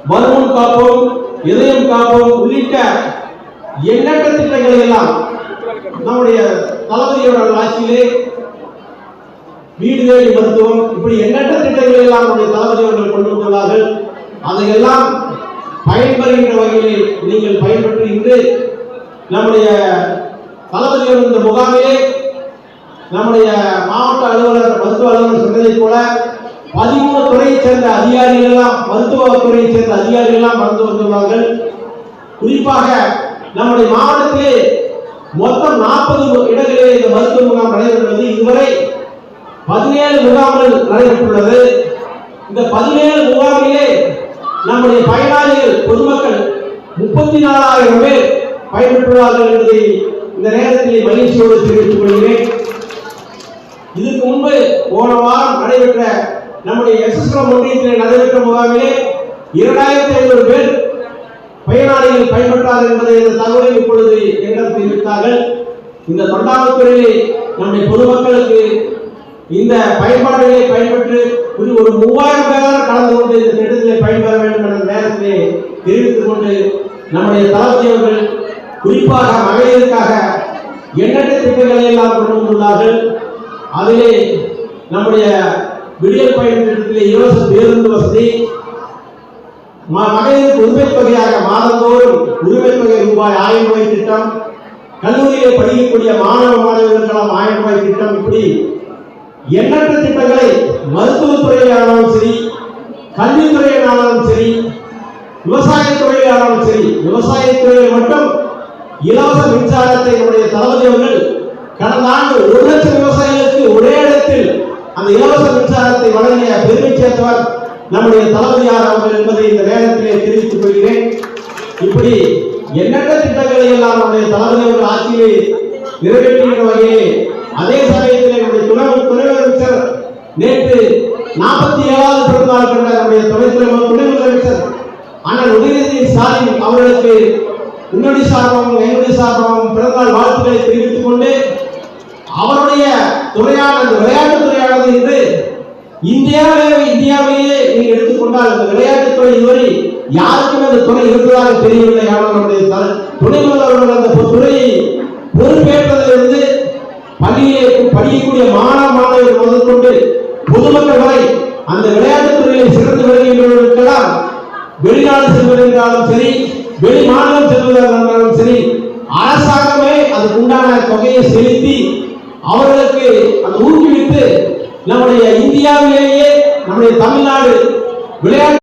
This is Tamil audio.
வருமுன் காப்போம், இதயம் காப்போம் உள்ளிட்ட எண்ணற்ற திட்டங்களை எல்லாம் நம்முடைய தளபதியோட ஆட்சியிலே வீடு தேடி மருத்துவம் இப்படி எண்ணற்ற திட்டங்களை எல்லாம் நம்முடைய தளபதி அவர்கள் கொண்டு வந்துள்ளார்கள். அதையெல்லாம் பயன்பெறுகின்ற வகையிலே நீங்கள் பயன்பெற்று இன்று நம்முடைய தளபதியோட இந்த முகாமிலே நம்முடைய மாவட்ட அலுவலர் மருத்துவ அலுவலர் சொன்னதைப் போல 13 துறையைச் சேர்ந்த அதிகாரிகள் எல்லாம் மருத்துவத்துறையைச் சேர்ந்த அதிகாரிகள் எல்லாம் வந்து வந்துள்ளார்கள். குறிப்பாக நம்முடைய மாவட்டத்திலே மொத்தம் 40 இடங்களிலே இந்த மருத்துவ முகாம் நடைபெற்றுள்ளது. இதுவரை 17 முகாம்கள் நடைபெற்றுள்ளது. இந்த 17 முகாமிலே நம்முடைய பயனாளிகள் பொதுமக்கள் 34,000 பேர் பயன்பெற்றுள்ளார்கள் என்பதை இந்த நேரத்தில் மகிழ்ச்சியோடு தெரிவித்துக் கொள்கிறேன். இதுக்கு முன்பு போன வாரம் நடைபெற்ற நம்முடைய எஸ்எஸ்எம் ஒன்றியத்தில் நடைபெற்ற முகாமிலே 2,500 பேர் பயனாளிகள் பயன்பெற்றார்கள் என்பதை இந்த தகவலை இப்பொழுது என்னிடம் தெரிவித்தார்கள். இந்த தொண்டாமுத்துறையிலே நம்முடைய பொதுமக்களுக்கு இந்த பயன்பாடுகளை பயன்பெற்று ஒரு 3,000 பேராக கலந்து கொண்டு இந்த திட்டத்திலே பயன்பெற வேண்டும் என்ற நேரத்திலே தெரிவித்துக் கொண்டு நம்முடைய தளபதி அவர்கள் குறிப்பாக மகளிருக்காக எண்ணற்ற திட்டங்களை எல்லாம் கொண்டு வந்துள்ளார்கள். அதிலே நம்முடைய விடியல் பயண திட்டத்திலே இலவச பேருந்து வசதி, மகளிருக்கு உரிமை தொகையாக மாதந்தோறும் உரிமை தொகை ரூபாய் 1000 ரூபாய் திட்டம், கல்லூரியிலே படிக்கக்கூடிய மாணவ மாணவிகளுக்கெல்லாம் 1000 ரூபாய் திட்டம், இப்படி எண்ணற்ற திட்டங்களை மருத்துவத்துறையிலானாலும் சரி, கல்வித்துறையினாலும் சரி, விவசாயத்துறையிலானாலும் சரி, விவசாயத்துறையில் மட்டும் இலவச மின்சாரத்தை நம்முடைய தளபதி அவர்கள் கடந்த ஆண்டு 1 லட்சம் விவசாயிகளுக்கு ஒரே இடத்தில் அந்த இலவச மின்சாரத்தை வழங்கிய பெருமை சேர்த்தவர் நம்முடைய தளபதியார் அவர்கள் என்பதை இந்த நேரத்திலே தெரிவித்துக் கொள்கிறேன். இப்படி எண்ணற்ற திட்டங்களை எல்லாம் நம்முடைய தளபதி அவர்கள் ஆட்சியிலே நிறைவேற்றுகின்ற வகையிலே அதே சமயத்தில் நம்முடைய துணை முதலமைச்சர் நேற்று 47வது பிறந்தநாள் கண்ட நம்முடைய துணை முதலமைச்சர் அண்ணன் உதயநிதி ஸ்டாலின் அவர்களுக்கு உன்னுடைய சார்பாகவும் என்னுடைய சார்பாகவும் பிறந்தநாள் வாழ்த்துக்களை தெரிவித்துக் கொண்டு அவருடைய துறையான விளையாட்டுத் துறையானது என்று இந்தியாவிலேயே நீங்கள் எடுத்துக்கொண்டால் இந்த விளையாட்டுத் துறை இதுவரை யாருக்கும் அந்த துறை இருப்பதாக தெரியவில்லை. ஆனால் நம்முடைய துணை முதல்வர்கள் அந்த துறையை பொறுப்பேற்றதிலிருந்து பள்ளியிலே படிக்கக்கூடிய மாணவர்கள் முதற்கொண்டு பொதுமக்கள் வரை அந்த விளையாட்டுத் துறையை சிறந்து வருகின்றவர்களுக்கெல்லாம் வெளிநாடு செல்வதென்றாலும் சரி, வெளி மாநிலம் செல்வதென்றாலும் சரி, அரசாங்கமே அதுக்கு உண்டான தொகையை செலுத்தி அவர்களுக்கு அந்த ஊக்குவித்து நம்முடைய இந்தியாவிலேயே நம்முடைய தமிழ்நாடு விளையாட்டு